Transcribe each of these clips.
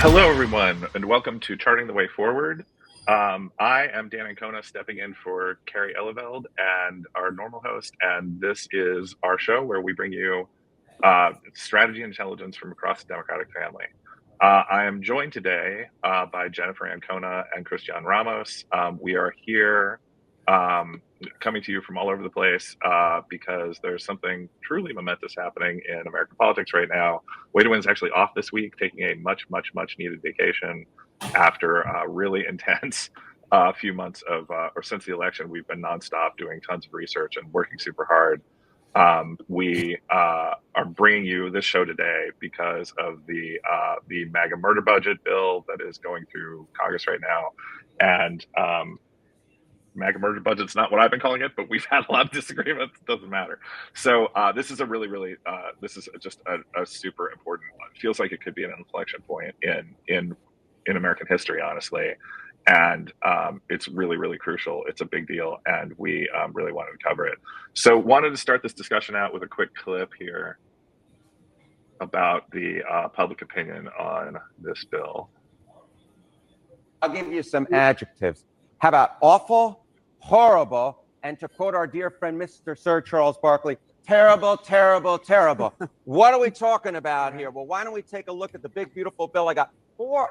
Hello, everyone, and welcome to Charting the Way Forward. I am Dan Ancona, stepping in for Carrie Eleveld and our normal host, and this is our show where we bring you strategy and intelligence from across the Democratic family. I am joined today by Jenifer Ancona and Kristian Ramos. We are here coming to you from all over the place because there's something truly momentous happening in American politics right now. Way to Win's actually off this week, taking a much needed vacation after a really intense few months of, or since the election, we've been nonstop doing tons of research and working super hard. We are bringing you this show today because of the MAGA murder budget bill that is going through Congress right now, and MAGA murder budget's not what I've been calling it, but we've had a lot of disagreements. It doesn't matter. So this is a really this is just a super important one. It feels like it could be an inflection point in American history, honestly. And it's really crucial. It's a big deal, and we really wanted to cover it. So wanted to start this discussion out with a quick clip here about the public opinion on this bill. I'll give you some adjectives. How about awful, horrible, and to quote our dear friend, Mr. Sir Charles Barkley, terrible. What are we talking about here? Well, why don't we take a look at the big, beautiful bill? I got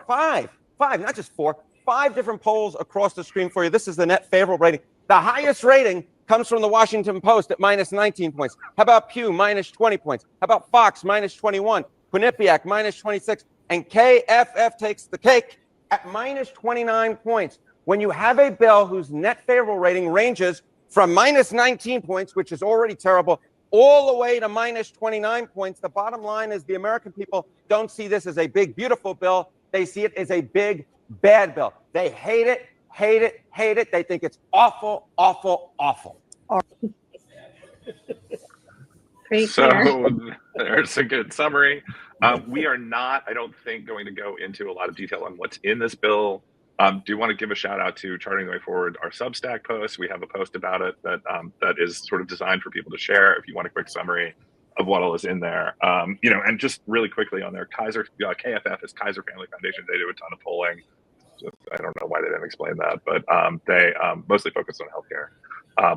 five, not just four, 5 different polls across the screen for you. This is the net favorable rating. The highest rating comes from the Washington Post at minus 19 points. How about Pew, minus 20 points? How about Fox, minus 21? Quinnipiac, minus 26. And KFF takes the cake at minus 29 points. When you have a bill whose net favorable rating ranges from minus 19 points, which is already terrible, all the way to minus 29 points, the bottom line is the American people don't see this as a big, beautiful bill. They see it as a big, bad bill. They hate it. They think it's awful. Pretty clear. So there's a good summary. We are not, I don't think, going to go into a lot of detail on what's in this bill. Do want to give a shout out to Charting the Way Forward, our Substack post. We have a post about it that is sort of designed for people to share if you want a quick summary of what all is in there. And just really quickly on there, KFF is Kaiser Family Foundation. They do a ton of polling. I don't know why they didn't explain that, but they mostly focus on healthcare,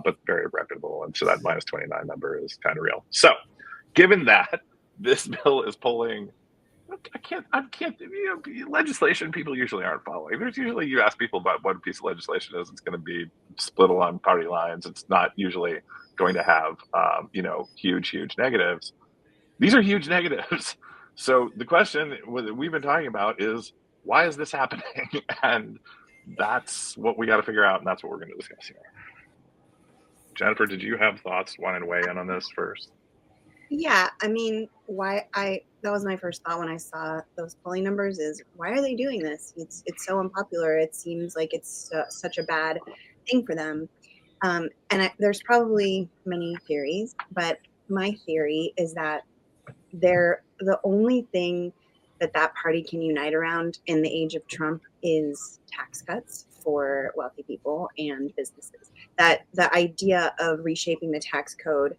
but very reputable. And so that minus 29 number is kind of real. So given that, this bill is polling. I can't, legislation people usually aren't following. There's usually, you ask people about what a piece of legislation is, it's going to be split along party lines. It's not usually going to have, huge negatives. These are huge negatives. So the question we've been talking about is, why is this happening? And that's what we got to figure out, and that's what we're going to discuss here. Jenifer, did you have thoughts, wanting to weigh in on this first? Yeah, I mean, that was my first thought when I saw those polling numbers is, why are they doing this? It's so unpopular. It seems like it's such a bad thing for them. There's probably many theories, but my theory is that they're the only thing that party can unite around in the age of Trump is tax cuts for wealthy people and businesses. That the idea of reshaping the tax code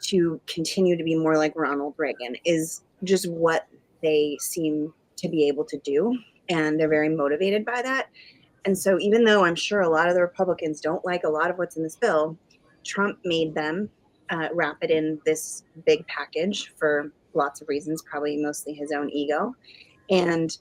to continue to be more like Ronald Reagan is just what they seem to be able to do. And they're very motivated by that. And so even though I'm sure a lot of the Republicans don't like a lot of what's in this bill, Trump made them wrap it in this big package for lots of reasons, probably mostly his own ego and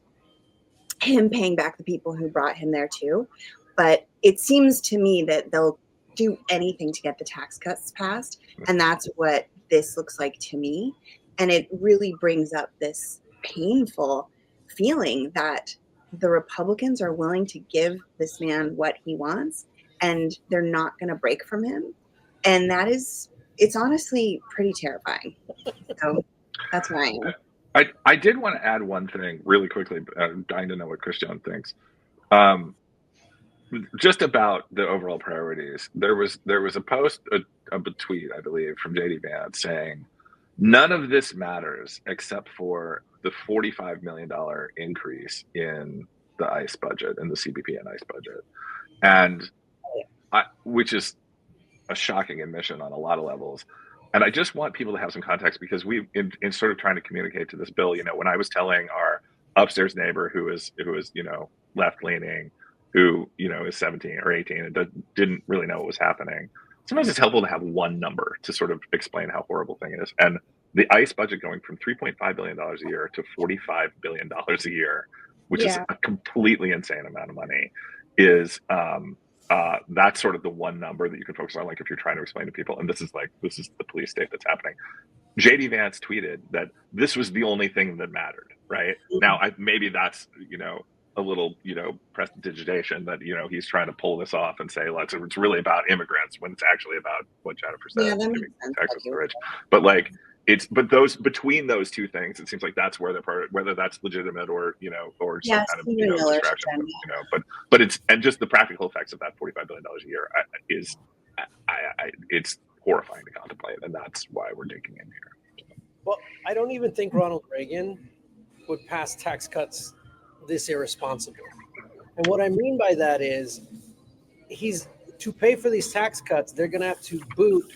him paying back the people who brought him there too. But it seems to me that they'll do anything to get the tax cuts passed. And that's what this looks like to me. And it really brings up this painful feeling that the Republicans are willing to give this man what he wants and they're not going to break from him. And it's honestly pretty terrifying. So that's where I am. I did want to add one thing really quickly. I'm dying to know what Kristian thinks. Just about the overall priorities. There was a post, a tweet, I believe, from JD Vance saying, none of this matters except for the $45 million increase in the ICE budget, in the CBP and ICE budget. And which is a shocking admission on a lot of levels. And I just want people to have some context because in sort of trying to communicate to this bill, when I was telling our upstairs neighbor who is left leaning, who is 17 or 18 and didn't really know what was happening. Sometimes it's helpful to have one number to sort of explain how horrible thing is. And the ICE budget going from $3.5 billion a year to $45 billion a year, which is a completely insane amount of money, is that's sort of the one number that you can focus on, like if you're trying to explain to people. And this is the police state that's happening. JD Vance tweeted that this was the only thing that mattered, right? Now, maybe that's, a little, prestidigitation that, he's trying to pull this off and say, it's really about immigrants when it's actually about what Jenifer said, Yeah, that makes sense. Texas the rich. But between those two things, it seems like that's where whether that's legitimate or, or some kind of, distraction, but it's, and just the practical effects of that $45 billion a year is, it's horrifying to contemplate, and that's why we're digging in here. Well, I don't even think Ronald Reagan would pass tax cuts this irresponsible. And what I mean by that is to pay for these tax cuts, they're going to have to boot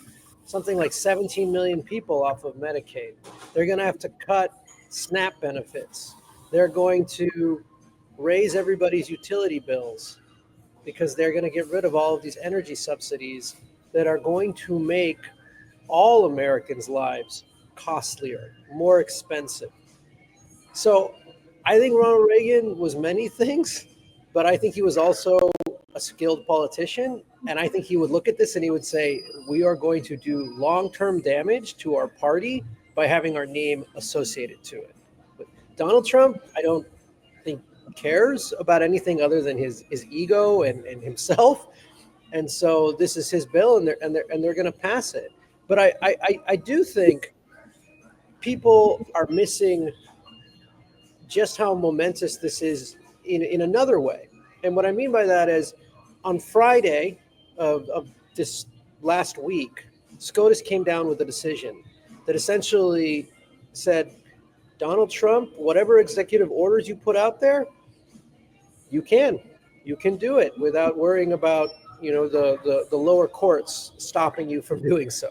something like 17 million people off of Medicaid. They're going to have to cut SNAP benefits. They're going to raise everybody's utility bills because they're going to get rid of all of these energy subsidies that are going to make all Americans' lives costlier, more expensive. So I think Ronald Reagan was many things, but I think he was also a skilled politician. And I think he would look at this and he would say, we are going to do long-term damage to our party by having our name associated to it. But Donald Trump, I don't think cares about anything other than his ego and himself. And so this is his bill, and they're going to pass it. But I do think people are missing just how momentous this is in another way. And what I mean by that is, on Friday of this last week, SCOTUS came down with a decision that essentially said, Donald Trump, whatever executive orders you put out there, you can do it without worrying about the lower courts stopping you from doing so.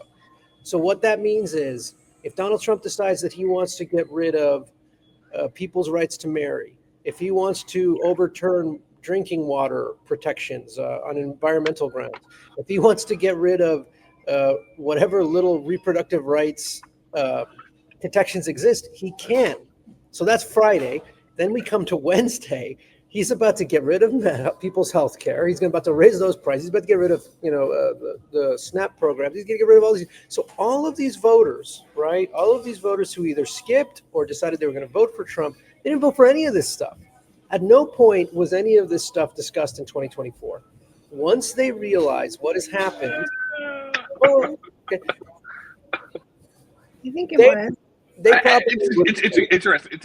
So what that means is, if Donald Trump decides that he wants to get rid of people's rights to marry, if he wants to overturn drinking water protections on environmental grounds, if he wants to get rid of whatever little reproductive rights protections exist, he can. So that's Friday. Then we come to Wednesday. He's about to get rid of people's health care. He's about to raise those prices. He's about to get rid of, the SNAP program. He's going to get rid of all these. So all of these voters, right? All of these voters who either skipped or decided they were going to vote for Trump, they didn't vote for any of this stuff. At no point was any of this stuff discussed in 2024. Once they realize what has happened, You think it was? They probably it's interesting.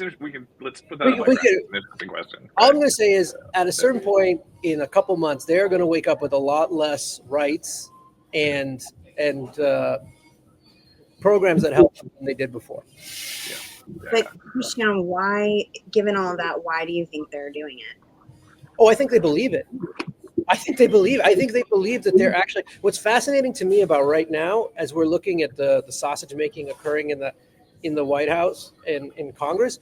Let's put that on an interesting question. All I'm going to say is, at a certain point in a couple months, they're going to wake up with a lot less rights and programs that help them than they did before. Yeah. But Kristian, why, given all of that, why do you think they're doing it? Oh, I think they believe it. I think they believe that they're actually. What's fascinating to me about right now, as we're looking at the sausage making occurring in the White House and in Congress,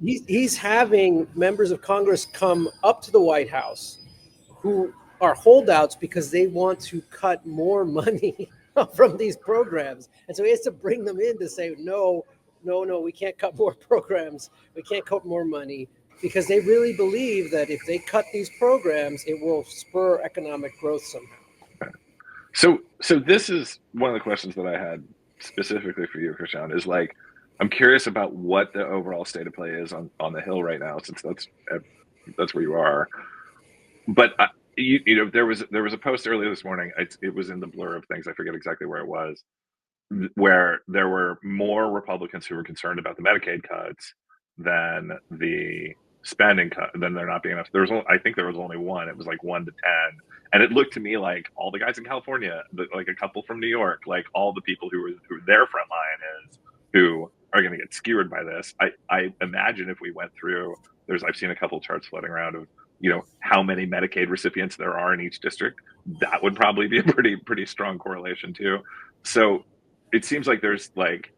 he's having members of Congress come up to the White House who are holdouts because they want to cut more money from these programs. And so he has to bring them in to say, no, we can't cut more programs. We can't cut more money, because they really believe that if they cut these programs, it will spur economic growth somehow. So this is one of the questions that I had specifically for you, Kristian, is like, I'm curious about what the overall state of play is on the Hill right now, since that's where you are. But there was a post earlier this morning. It was in the blur of things. I forget exactly where it was, where there were more Republicans who were concerned about the Medicaid cuts than the spending cut, then there not being enough. I think there was only one. It was like 1 to 10, and it looked to me like all the guys in California, like a couple from New York, like all the people who their front line is, who are going to get skewered by this. I imagine if we went through, I've seen a couple charts floating around of how many Medicaid recipients there are in each district. That would probably be a pretty strong correlation too. So it seems like there's like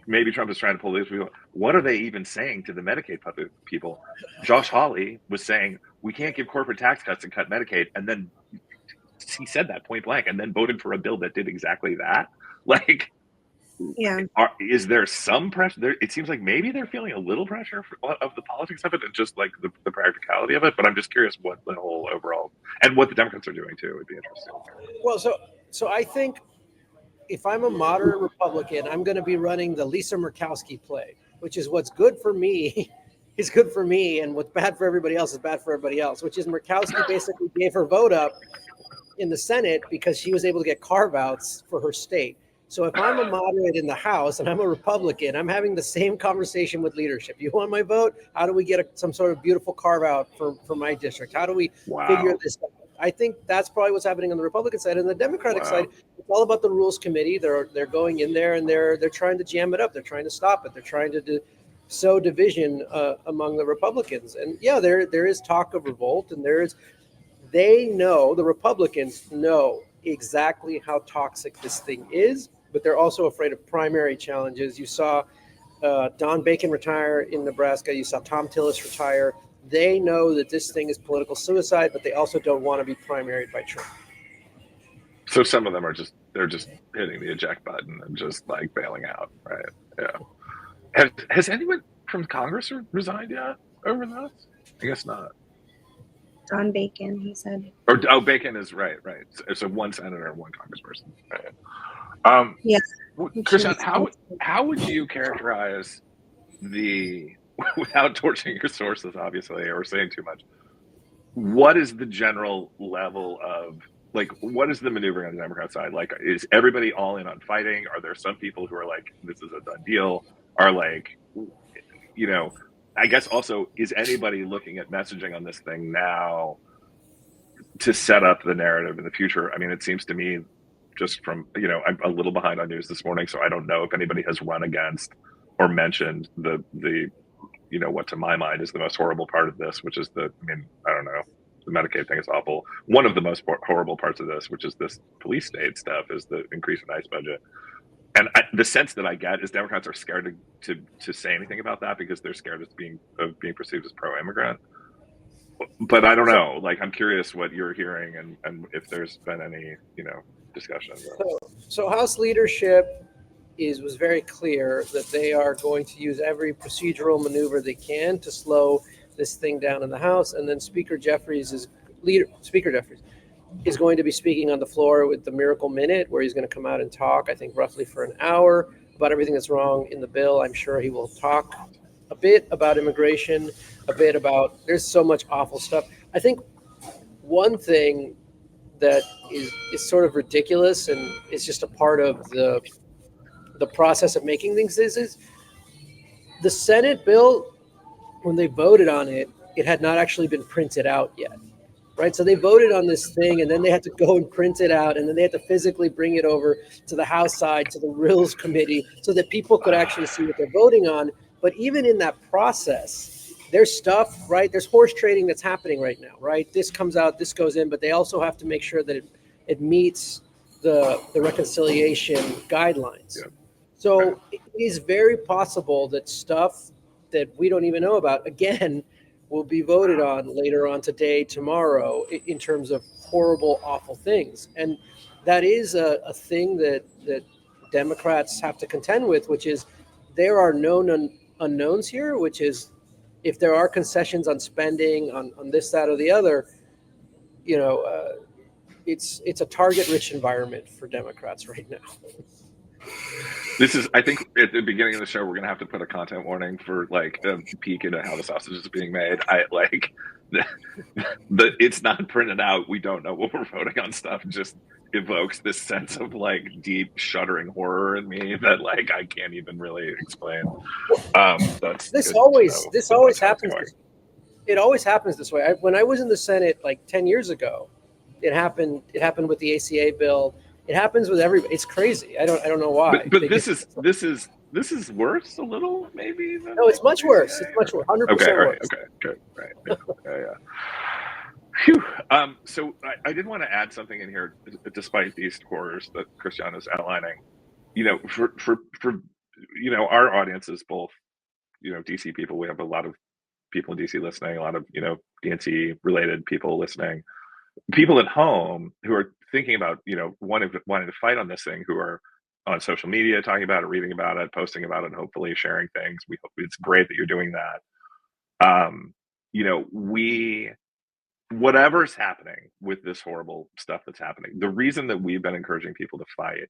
maybe Trump is trying to pull these people. What are they even saying to the Medicaid people? Josh Hawley was saying we can't give corporate tax cuts and cut Medicaid, and then he said that point blank, and then voted for a bill that did exactly that. Like, Yeah. is there some pressure there? It seems like maybe they're feeling a little pressure of the politics of it and just like the practicality of it. But I'm just curious what the whole overall and what the Democrats are doing too would be interesting. Well, so I think if I'm a moderate Republican, I'm going to be running the Lisa Murkowski play, which is what's good for me is good for me, and what's bad for everybody else is bad for everybody else, which is Murkowski basically gave her vote up in the Senate because she was able to get carve-outs for her state. So if I'm a moderate in the House and I'm a Republican, I'm having the same conversation with leadership. You want my vote? How do we get some sort of beautiful carve-out for my district? How do we figure this out? I think that's probably what's happening on the Republican side. And the Democratic side, it's all about the Rules Committee. They're going in there and they're trying to jam it up. They're trying to stop it. They're trying to sow division among the Republicans. And yeah, there is talk of revolt, and the Republicans know exactly how toxic this thing is, but they're also afraid of primary challenges. You saw Don Bacon retire in Nebraska. You saw Tom Tillis retire. They know that this thing is political suicide, but they also don't want to be primaried by Trump. So some of them are they're just hitting the eject button and just like bailing out, right? Yeah. Has anyone from Congress resigned yet over this? I guess not. Don Bacon, he said. Bacon is right. So one senator and one congressperson. Right. Yeah. Kristian, how would you characterize without torching your sources, obviously, or saying too much, what is the general level of, like, what is the maneuvering on the Democrat side? Like, is everybody all in on fighting? Are there some people who are like, this is a done deal? Are like, I guess also, is anybody looking at messaging on this thing now to set up the narrative in the future? I mean, it seems to me, just from, I'm a little behind on news this morning, so I don't know if anybody has run against or mentioned the what to my mind is the most horrible part of this, which is I don't know, the Medicaid thing is awful. One of the most horrible parts of this, which is this police state stuff, is the increase in ICE budget. And the sense that I get is Democrats are scared to say anything about that because they're scared of being perceived as pro-immigrant. But I don't know. Like, I'm curious what you're hearing and if there's been any discussion. So House leadership was very clear that they are going to use every procedural maneuver they can to slow this thing down in the House. And then Speaker Jeffries is going to be speaking on the floor with the Miracle Minute, where he's going to come out and talk, I think, roughly for an hour about everything that's wrong in the bill. I'm sure he will talk a bit about immigration, a bit about, there's so much awful stuff. I think one thing that is sort of ridiculous and is just a part of the process of making things is the Senate bill, when they voted on it, it had not actually been printed out yet, right? So they voted on this thing, and then they had to go and print it out, and then they had to physically bring it over to the House side, to the Rules Committee, so that people could actually see what they're voting on. But even in that process, there's stuff, right? There's horse trading that's happening right now, right? This comes out, this goes in, but they also have to make sure that it meets the reconciliation guidelines. Yeah. So it is very possible that stuff that we don't even know about, again, will be voted on later on today, tomorrow, in terms of horrible, awful things. And that is a thing that Democrats have to contend with, which is there are known unknowns here, which is if there are concessions on spending, on this, that, or the other, it's a target-rich environment for Democrats right now. This is, I think, at the beginning of the show, we're going to have to put a content warning for like a peek into how the sausage is being made. It's not printed out. We don't know what we're voting on. Stuff just evokes this sense of like deep shuddering horror in me that like I can't even really explain. This always happens. It always happens this way. When I was in the Senate like 10 years ago, it happened with the ACA bill. It happens with everybody. It's crazy. I don't know why. But this is worse a little, maybe. No, it's much worse. It's much worse. 100% worse. Okay, good, right. Yeah. Phew. So I did want to add something in here, despite these horrors that Kristian is outlining. For our audience is both, DC people. We have a lot of people in DC listening, a lot of, DNC related people listening, people at home who are thinking about, wanting to fight on this thing, who are on social media talking about it, reading about it, posting about it, and hopefully sharing things. We hope it's great that you're doing that. We whatever's happening with this horrible stuff that's happening, the reason that we've been encouraging people to fight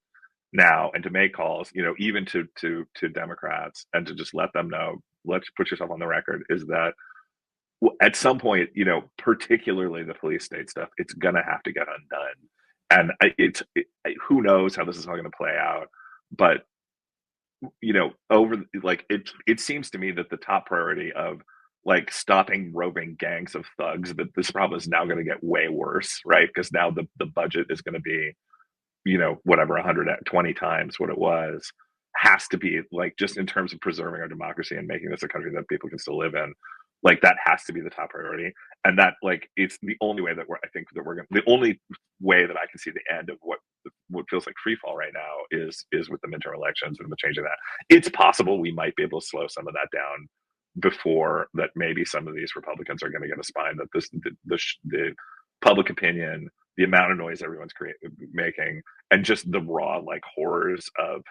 now and to make calls, even to Democrats, and to just let them know, let's put yourself on the record, is that at some point, particularly the police state stuff, it's gonna have to get undone. And who knows how this is all going to play out, but over like it seems to me that the top priority of like stopping roving gangs of thugs, that this problem is now going to get way worse, right? Because now the budget is going to be, whatever, 120 times what it was, has to be, like, just in terms of preserving our democracy and making this a country that people can still live in, like, that has to be the top priority. And that, like, it's the only way that the only way that I can see the end of what feels like free fall right now is with the midterm elections and the change of that. It's possible we might be able to slow some of that down before that. Maybe some of these Republicans are going to get a spine that the public opinion, the amount of noise everyone's making, and just the raw, like, horrors of,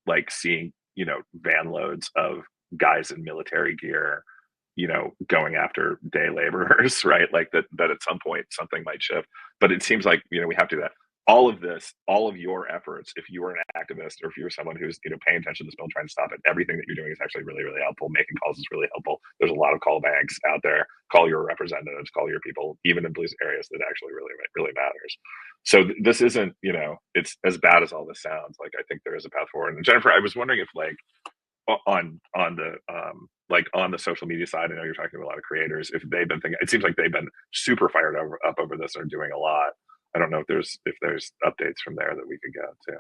like, seeing, van loads of guys in military gear, going after day laborers, right? Like that at some point something might shift. But it seems like, we have to do that. All of your efforts, if you are an activist or if you're someone who's, paying attention to this bill, trying to stop it, everything that you're doing is actually really, really helpful. Making calls is really helpful. There's a lot of call banks out there. Call your representatives, call your people, even in blue areas, that actually really, really matters. So this isn't, it's as bad as all this sounds. Like, I think there is a path forward. And Jenifer, I was wondering if, like, on the social media side, I know you're talking to a lot of creators, if they've been thinking, it seems like they've been super fired up over this and are doing a lot. I don't know if there's updates from there that we could get to.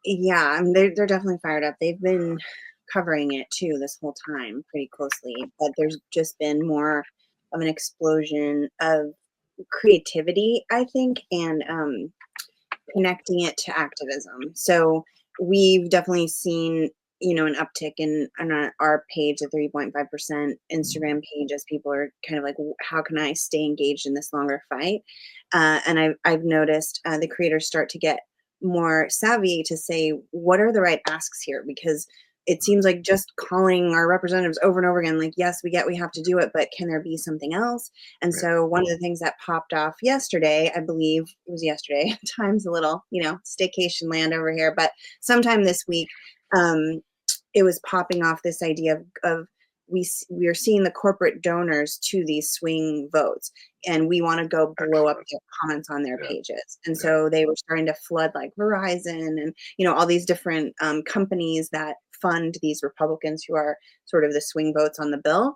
Yeah, they're definitely fired up. They've been covering it too this whole time pretty closely, but there's just been more of an explosion of creativity, I think, and connecting it to activism. So we've definitely seen, an uptick in our page, the 3.5% Instagram page, as people are kind of like, how can I stay engaged in this longer fight? And I've noticed the creators start to get more savvy to say, what are the right asks here? Because it seems like just calling our representatives over and over again, like, yes, we have to do it, but can there be something else? And so one of the things that popped off yesterday, I believe it was yesterday, time's a little, staycation land over here, but sometime this week, it was popping off this idea of we are seeing the corporate donors to these swing votes, and we want to go blow up their comments on their pages. And so they were starting to flood, like, Verizon and, all these different companies that fund these Republicans who are sort of the swing votes on the bill,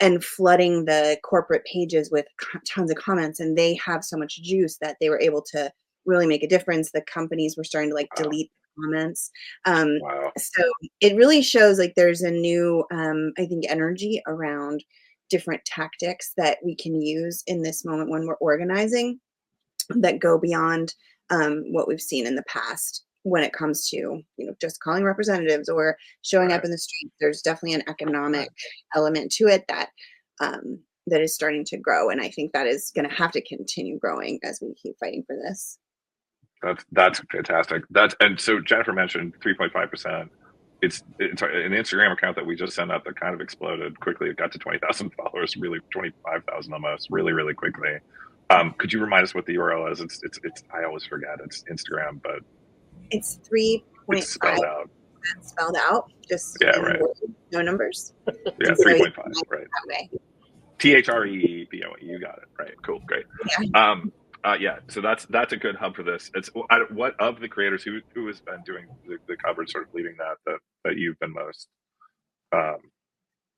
and flooding the corporate pages with tons of comments. And they have so much juice that they were able to really make a difference. The companies were starting to, like, delete comments. So it really shows, like, there's a new, I think, energy around different tactics that we can use in this moment when we're organizing, that go beyond what we've seen in the past when it comes to, just calling representatives or showing up in the streets. There's definitely an economic element to it that that is starting to grow, and I think that is going to have to continue growing as we keep fighting for this. That's fantastic. And so Jenifer mentioned 3.5%. It's an Instagram account that we just sent up that kind of exploded quickly. It got to 20,000 followers, really 25,000 almost, really, really quickly. Could you remind us what the URL is? It's I always forget. It's Instagram, but it's 3.5 spelled out, just right. Word, no numbers. Yeah, 3.5, right? That way. THREEPOE. You got it right. Cool, great. Yeah. So that's a good hub for this. It's what of the creators who has been doing the coverage, sort of leading that you've been most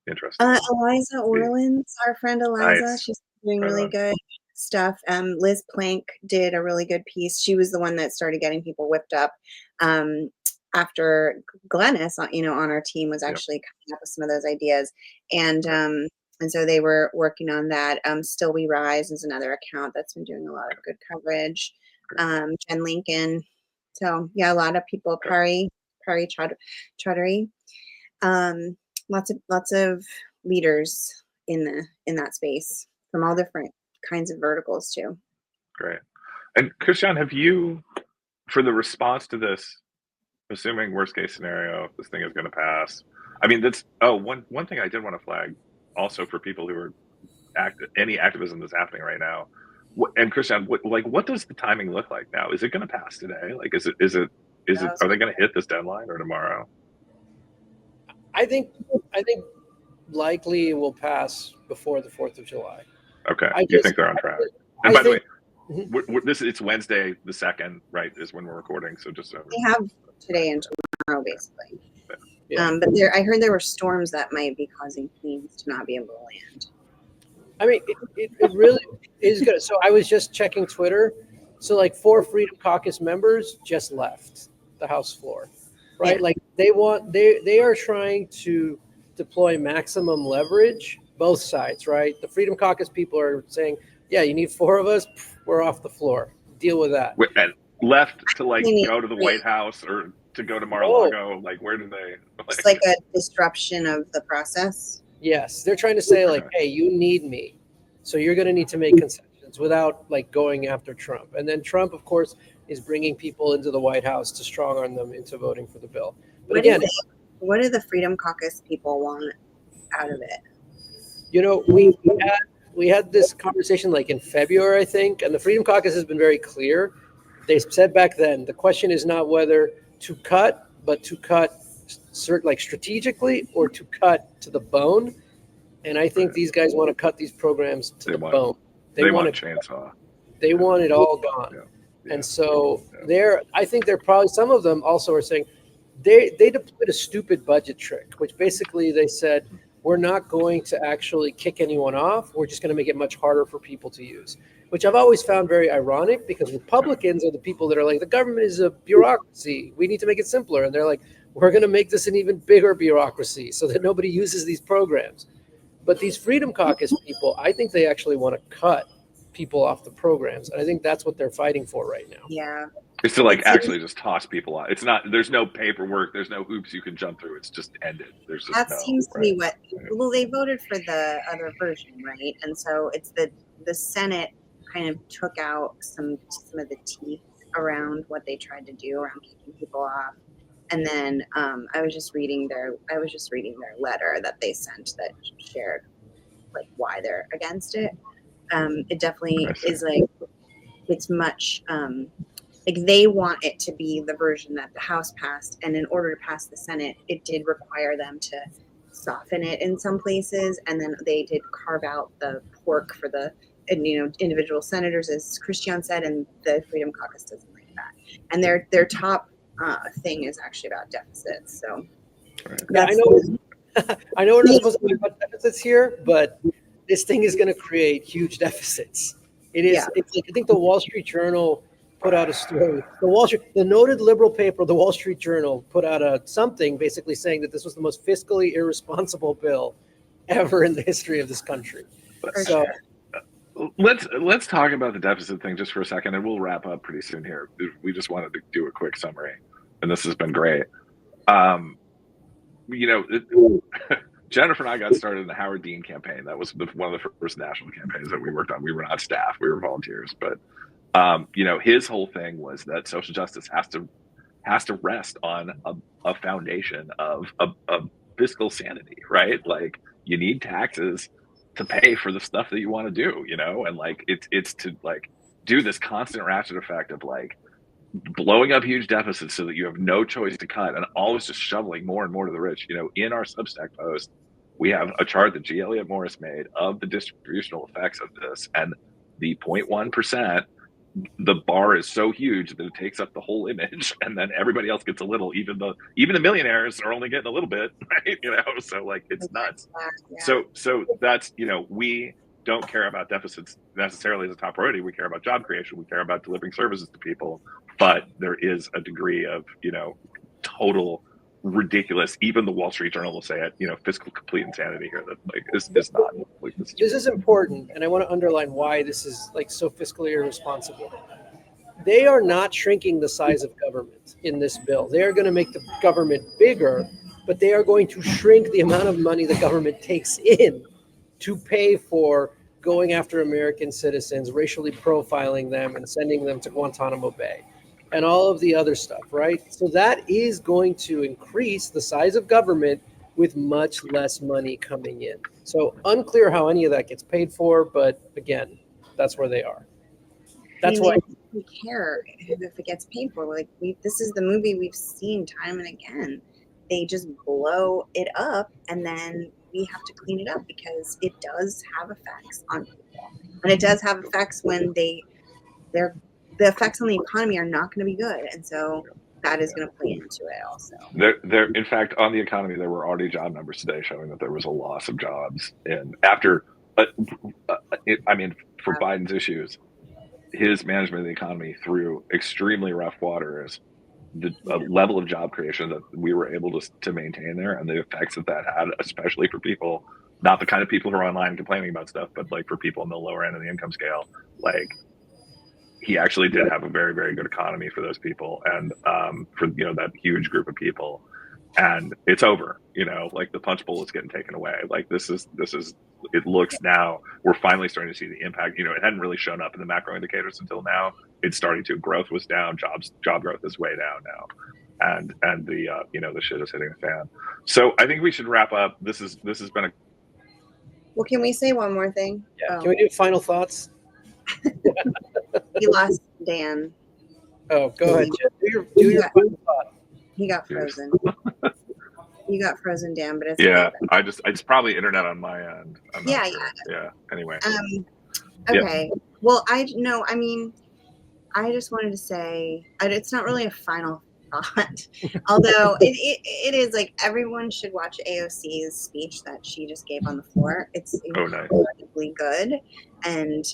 interested in? Eliza Orleans, our friend Eliza. Nice. She's doing really good stuff. Liz Plank did a really good piece. She was the one that started getting people whipped up after Glennis, on our team, was actually coming up with some of those ideas. And so they were working on that. Still We Rise is another account that's been doing a lot of good coverage. Jen Lincoln. So yeah, a lot of people. Kari Chaudhary. Lots of leaders in that space from all different kinds of verticals too. Great. And Kristian, have you, for the response to this, assuming worst case scenario, this thing is going to pass? I mean, one thing I did want to flag also for people who are any activism that's happening right now. And Kristian, what does the timing look like now? Is it going to pass today? Like, are they going to hit this deadline or tomorrow? I think likely it will pass before the 4th of July. Okay. You think they're on track? And by the way, it's Wednesday the 2nd, right, is when we're recording. So just so they have today and tomorrow, basically. Yeah. But I heard there were storms that might be causing planes to not be able to land. I mean, it really is good. So I was just checking Twitter. So like 4 Freedom Caucus members just left the House floor, right? Yeah. Like they are trying to deploy maximum leverage, both sides, right? The Freedom Caucus people are saying, yeah, you need 4 of us. We're off the floor. Deal with that. And left to go to the White House or to go to Mar-a-Lago. Like, where do they? It's like a disruption of the process. Yes, they're trying to say like, hey, you need me, so you're going to need to make concessions without like going after Trump. And then Trump, of course, is bringing people into the White House to strong arm them into voting for the bill. But what do the Freedom Caucus people want out of it? You know, we had this conversation like in February, I think, and the Freedom Caucus has been very clear. They said back then the question is not whether to cut, but to cut strategically or to cut to the bone. And I think these guys want to cut these programs to the bone. They want a chainsaw. They want it all gone. Yeah. And so I think they're probably, some of them also are saying they deployed a stupid budget trick, which basically they said, we're not going to actually kick anyone off. We're just going to make it much harder for people to use, which I've always found very ironic because Republicans are the people that are like, the government is a bureaucracy. We need to make it simpler. And they're like, we're going to make this an even bigger bureaucracy so that nobody uses these programs. But these Freedom Caucus people, I think they actually want to cut people off the programs. And I think that's what they're fighting for right now. Yeah. It's to actually just toss people out. It's not, there's no paperwork. There's no hoops you can jump through. It's just ended. There's just seems to be what, well, they voted for the other version, right? And so it's the Senate kind of took out some of the teeth around what they tried to do around kicking people off. And then I was just reading their letter that they sent that shared like why they're against it. It definitely is like, it's much like they want it to be the version that the House passed, and in order to pass the Senate, it did require them to soften it in some places, and then they did carve out the pork for the individual senators, as Kristian said, and the Freedom Caucus doesn't like that. And their top thing is actually about deficits. So yeah, I know we're not supposed to talk about deficits here, but this thing is going to create huge deficits. It is. Yeah. It's like, I think the Wall Street Journal put out a story. The noted liberal paper, the Wall Street Journal, put out something basically saying that this was the most fiscally irresponsible bill ever in the history of this country. So let's talk about the deficit thing just for a second, and we'll wrap up pretty soon here. We just wanted to do a quick summary, and this has been great. Jenifer and I got started in the Howard Dean campaign. That was one of the first national campaigns that we worked on. We were not staff; we were volunteers, but. His whole thing was that social justice has to rest on a foundation of fiscal sanity, right? Like, you need taxes to pay for the stuff that you want to do, and like it's to like do this constant ratchet effect of like blowing up huge deficits so that you have no choice to cut and always just shoveling more and more to the rich. In our Substack post, we have a chart that G. Elliott Morris made of the distributional effects of this, and the 0.1%. The bar is so huge that it takes up the whole image, and then everybody else gets a little. Even the millionaires are only getting a little bit, right? So like it's nuts. Yeah. So that's we don't care about deficits necessarily as a top priority. We care about job creation. We care about delivering services to people. But there is a degree of total ridiculous. Even the Wall Street Journal will say it. Fiscal complete insanity here. That like is not. Like, this is important, and I want to underline why this is like so fiscally irresponsible. they are not shrinking the size of government in this bill. They are going to make the government bigger, but they are going to shrink the amount of money the government takes in to pay for going after American citizens, racially profiling them, and sending them to Guantanamo Bay, and all of the other stuff, right? So that is going to increase the size of government with much less money coming in. So unclear how any of that gets paid for, but again, that's where they are. That's why we care if it gets paid for. Like this is the movie we've seen time and again. They just blow it up, and then we have to clean it up because it does have effects on people, and it does have effects when the effects on the economy are not going to be good, and so that is going to play into it also. In fact, on the economy, there were already job numbers today showing that there was a loss of jobs after. For Biden's issues, his management of the economy through extremely rough waters, the level of job creation that we were able to maintain there, and the effects that had, especially for people, not the kind of people who are online complaining about stuff, but like for people in the lower end of the income scale, like he actually did have a very, very good economy for those people, and for that huge group of people. And it's over, like the punch bowl is getting taken away. Like this is it looks now we're finally starting to see the impact. It hadn't really shown up in the macro indicators until now. It's starting to. Growth was down. Job growth is way down now, and the the shit is hitting the fan. So I think we should wrap up. This has been a. Well, can we say one more thing? Yeah. Can we do final thoughts? We lost Dan. Oh, go ahead. Do your final thought. He got frozen. You got frozen, Dan, but it's it's probably internet on my end. Yeah. Anyway. Okay. Yeah. Well, I just wanted to say it's not really a final thought, although it is like everyone should watch AOC's speech that she just gave on the floor. It's incredibly good and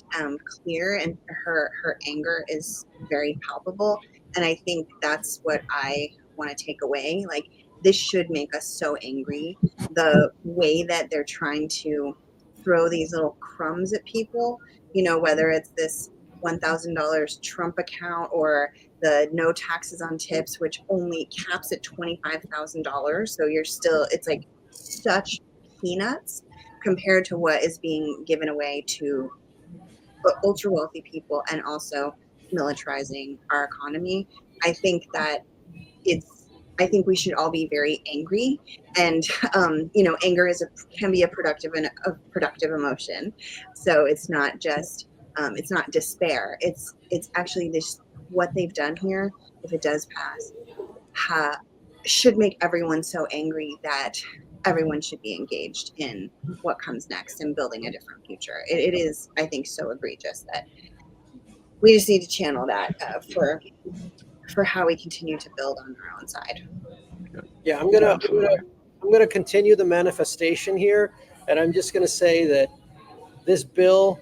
clear, and her anger is very palpable, and I think that's what I want to take away. Like, this should make us so angry, the way that they're trying to throw these little crumbs at people, whether it's this $1,000 Trump account or the no taxes on tips, which only caps at $25,000. So it's like such peanuts compared to what is being given away to ultra wealthy people, and also militarizing our economy. I think that I think we should all be very angry, and anger can be a productive emotion. So it's not just it's not despair. It's actually what they've done here. If it does pass, should make everyone so angry that everyone should be engaged in what comes next and building a different future. It is, I think, so egregious that we just need to channel that for how we continue to build on our own side. Yeah, I'm gonna continue the manifestation here, and I'm just gonna say that this bill,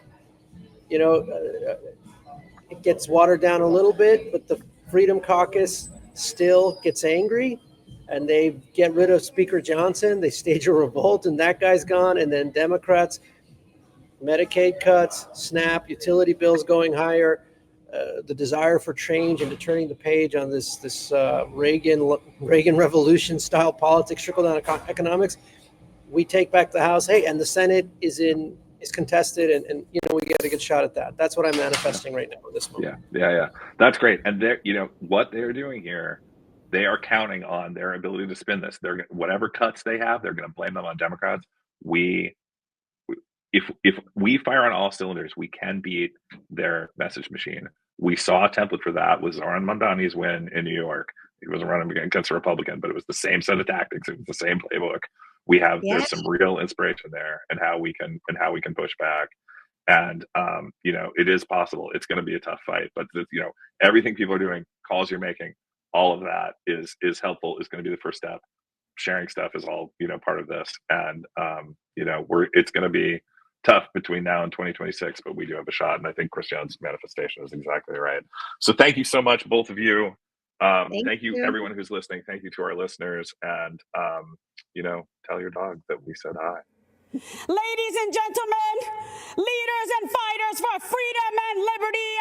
it gets watered down a little bit, but the Freedom Caucus still gets angry, and they get rid of Speaker Johnson. They stage a revolt, and that guy's gone. And then Democrats, Medicaid cuts, SNAP, utility bills going higher, the desire for change and to turning the page on this Reagan Revolution style politics, trickle down economics. We take back the House. Hey, and the Senate is contested, and we get a good shot at that. That's what I'm manifesting right now at this moment. Yeah. That's great. And what they're doing here, they are counting on their ability to spin this. They're whatever cuts they have, they're going to blame them on Democrats. If we fire on all cylinders, we can beat their message machine. We saw a template for that was Zoran Mondani's win in New York. He wasn't running against a Republican, but it was the same set of tactics. It was the same playbook. There's some real inspiration there, and how we can push back. And it is possible. It's going to be a tough fight, but everything people are doing, calls you're making, all of that is helpful. Is going to be the first step. Sharing stuff is all part of this, and it's going to be tough between now and 2026, but we do have a shot. And I think Kristian's manifestation is exactly right. So thank you so much, both of you. Thank you, everyone who's listening. Thank you to our listeners, and tell your dog that we said hi. Ladies and gentlemen, leaders and fighters for freedom and liberty,